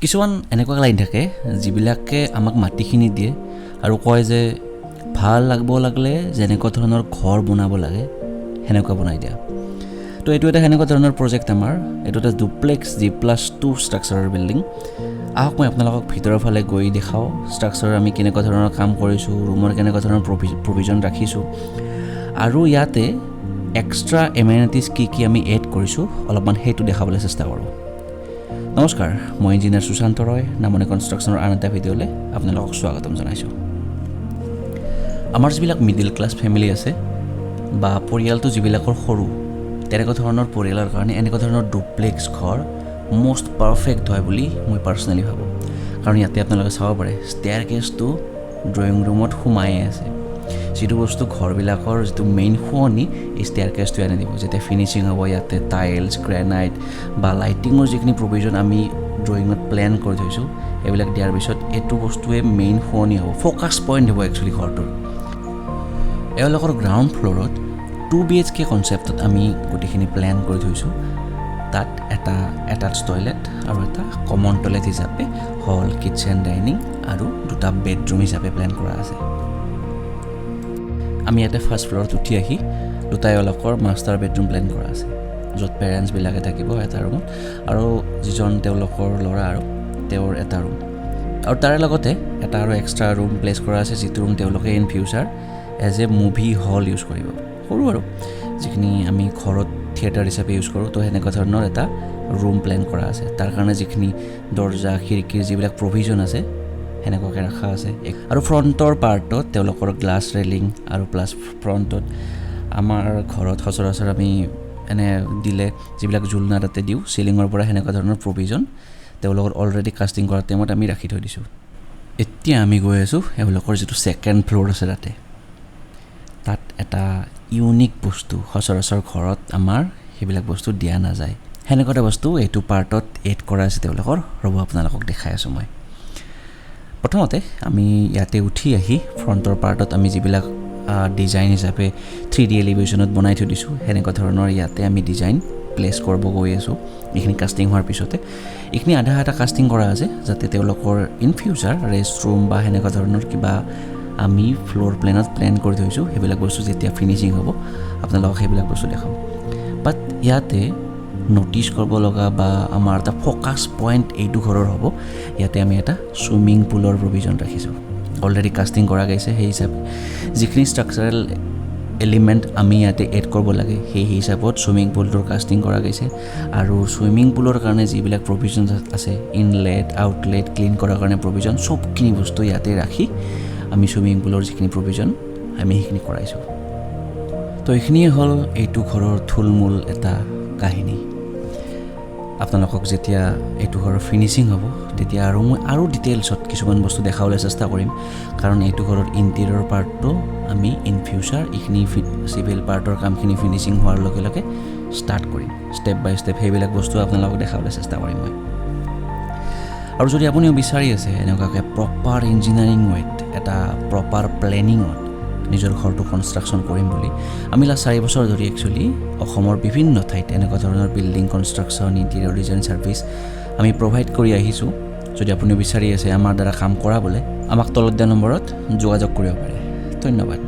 কিছুমান এনেকুৱা ক্লাইণ্ট থাকে যিবিলাকে আমাক মাটিখিনি দিয়ে আৰু কয় যে ভাল লাগব লাগিলে যেনেকুৱা ধৰণৰ ঘৰ বনাব লাগে সেনেকুৱা বনাই দিয়া। তো এইটো এটা সেনেকুৱা ধৰণৰ প্ৰজেক্ট আমাৰ। এইটো এটা ডুপ্লেক্স G+2 ষ্ট্ৰাকচাৰৰ বিল্ডিং। আহক মই আপোনালোকক ভিতৰৰ ফালে গৈ দেখাওঁ ষ্ট্ৰাকচাৰ আমি কেনেকুৱা ধৰণৰ কাম কৰিছোঁ, ৰুমৰ কেনেকুৱা ধৰণৰ প্ৰভিজন ৰাখিছোঁ আৰু ইয়াতে এক্সট্ৰা এমেনিটিজ কি আমি এড কৰিছোঁ অলপমান সেইটো দেখাবলৈ চেষ্টা কৰোঁ। নমস্কাৰ, মই ইঞ্জিনিয়াৰ সুশান্ত ৰয়, নামনি কনষ্ট্ৰাকশ্যনৰ আন এটা ভিডিঅ'লৈ আপোনালোকক স্বাগতম জনাইছোঁ। আমাৰ যিবিলাক মিডিল ক্লাছ ফেমিলি আছে বা পৰিয়ালটো যিবিলাকৰ সৰু, তেনেকুৱা ধৰণৰ পৰিয়ালৰ কাৰণে এনেকুৱা ধৰণৰ ডুপ্লেক্স ঘৰ মষ্ট পাৰফেক্ট হয় বুলি মই পাৰ্চনেলি ভাবোঁ। কাৰণ ইয়াতে আপোনালোকে চাব পাৰে ষ্টেয়াৰ কেছটো ড্ৰয়িং ৰুমত সোমায়ে আছে। যিটো বস্তু ঘৰবিলাকৰ যিটো মেইন শুৱনি এই ষ্টেয়াৰ কেছটো আনি দিব। যেতিয়া ফিনিচিং হ'ব ইয়াতে টাইলছ, গ্ৰেনাইট বা লাইটিঙৰ যিখিনি প্ৰভিজন আমি ড্ৰয়িঙত প্লেন কৰি থৈছোঁ সেইবিলাক দিয়াৰ পিছত এইটো বস্তুৱে মেইন শুৱনি হ'ব, ফ'কাছ পইণ্ট হ'ব একচুৱেলি ঘৰটোৰ। এওঁলোকৰ গ্ৰাউণ্ড ফ্ল'ৰত 2 BHK কনচেপ্টত আমি গোটেইখিনি প্লেন কৰি থৈছোঁ। তাত এটা এটাচ টয়লেট আৰু এটা কমন টয়লেট হিচাপে হল, কিটচেন, ডাইনিং আৰু 2টা বেডৰুম হিচাপে প্লেন কৰা আছে। আমি ইয়াতে ফাৰ্ষ্ট ফ্ল'ৰত উঠি আহি 2টা এওঁলোকৰ মাষ্টাৰ বেডৰুম প্লেন কৰা আছে, য'ত পেৰেণ্টছবিলাকে থাকিব এটা ৰুমত আৰু যিজন তেওঁলোকৰ ল'ৰা আৰু তেওঁৰ এটা ৰুম। আৰু তাৰে লগতে এটা আৰু এক্সট্ৰা ৰুম প্লেচ কৰা আছে, যিটো ৰুম তেওঁলোকে in future as a movie hall use কৰিব। সৰু আৰু যিখিনি আমি ঘৰত থিয়েটাৰ হিচাপে ইউজ কৰোঁ, তো সেনেকুৱা ধৰণৰ এটা ৰুম প্লেন কৰা আছে। তাৰ কাৰণে যিখিনি দৰ্জা, খিৰিকীৰ যিবিলাক প্ৰভিজন আছে সেনেকুৱাকৈ ৰখা আছে। আৰু ফ্ৰণ্টৰ পাৰ্টত তেওঁলোকৰ গ্লাছ ৰেলিং আৰু প্লাছ ফ্ৰণ্টত আমাৰ ঘৰত সচৰাচৰ আমি এনে দিলে যিবিলাক জোলনা তাতে দিওঁ চিলিঙৰ পৰা, সেনেকুৱা ধৰণৰ প্ৰভিজন তেওঁলোকৰ অলৰেডি কাষ্টিং কৰাৰ টাইমত আমি ৰাখি থৈ দিছোঁ। এতিয়া আমি গৈ আছোঁ এওঁলোকৰ যিটো ছেকেণ্ড ফ্ল'ৰ আছে তাত এটা ইউনিক বস্তু সচৰাচৰ ঘৰত আমাৰ সেইবিলাক বস্তু দিয়া নাযায়। সেনেকুৱা এটা বস্তু এইটো পাৰ্টত এড কৰা আছে তেওঁলোকৰ। ৰ'ব আপোনালোকক দেখাই আছোঁ মই। প্ৰথমতে আমি ইয়াতে উঠি আহি ফ্ৰণ্টৰ পাৰ্টত আমি যিবিলাক ডিজাইন হিচাপে 3D এলিভেশ্যনত বনাই থৈ দিছোঁ সেনেকুৱা ধৰণৰ ইয়াতে আমি ডিজাইন প্লেচ কৰিব গৈ আছোঁ। এইখিনি কাষ্টিং হোৱাৰ পিছতে এইখিনি আধা কাষ্টিং কৰা আছে, যাতে তেওঁলোকৰ ইন ফিউচাৰ ৰেষ্ট ৰুম বা সেনেকুৱা ধৰণৰ কিবা আমি ফ্ল'ৰ প্লেনত প্লেন কৰি থৈছোঁ সেইবিলাক বস্তু যেতিয়া ফিনিচিং হ'ব আপোনালোকক সেইবিলাক বস্তু দেখাম। বাট ইয়াতে ন'টিছ কৰিব লগা বা আমাৰ এটা ফ'কাছ পইণ্ট এইটো ঘৰৰ হ'ব, ইয়াতে আমি এটা চুইমিং পুলৰ প্ৰভিজন ৰাখিছোঁ। অলৰেডি কাষ্টিং কৰা গৈছে, সেই হিচাপে যিখিনি ষ্ট্ৰাকচাৰেল এলিমেণ্ট আমি ইয়াতে এড কৰিব লাগে সেই হিচাপত চুইমিং পুলটোৰ কাষ্টিং কৰা গৈছে। আৰু চুইমিং পুলৰ কাৰণে যিবিলাক প্ৰভিজন আছে, ইনলেট, আউটলেট, ক্লিন কৰাৰ কাৰণে প্ৰভিজন, চবখিনি বস্তু ইয়াতে ৰাখি আমি চুইমিং পুলৰ যিখিনি প্ৰভিজন আমি সেইখিনি কৰাইছোঁ। তো এইখিনিয়ে হ'ল এইটো ঘৰৰ থুলমূল এটা কাহিনী। আপোনালোকক যেতিয়া এইটো ঘৰৰ ফিনিচিং হ'ব তেতিয়া আৰু মই আৰু ডিটেইলছত কিছুমান বস্তু দেখাবলৈ চেষ্টা কৰিম, কাৰণ এইটো ঘৰৰ ইণ্টেৰিয়ৰ পাৰ্টটো আমি ইন ফিউচাৰ এইখিনি চিভিল পাৰ্টৰ কামখিনি ফিনিচিং হোৱাৰ লগে লগে ষ্টাৰ্ট কৰিম। ষ্টেপ বাই ষ্টেপ সেইবিলাক বস্তু আপোনালোকক দেখাবলৈ চেষ্টা কৰিম মই। আৰু যদি আপুনিও বিচাৰি আছে এনেকুৱাকৈ প্ৰপাৰ ইঞ্জিনিয়াৰিং ৱেত, এটা প্ৰপাৰ প্লেনিঙত নিজৰ ঘৰটো কনষ্ট্ৰাকশ্যন কৰিম বুলি, আমি লাষ্ট 4 বছৰ ধৰি একচুৱেলি অসমৰ বিভিন্ন ঠাইত এনেকুৱা ধৰণৰ building construction, interior design service আমি প্ৰভাইড কৰি আহিছোঁ। যদি আপুনি বিচাৰি আছে আমাৰ দ্বাৰা কাম কৰাবলৈ, আমাক তলত দিয়া নম্বৰত যোগাযোগ কৰিব পাৰে। ধন্যবাদ।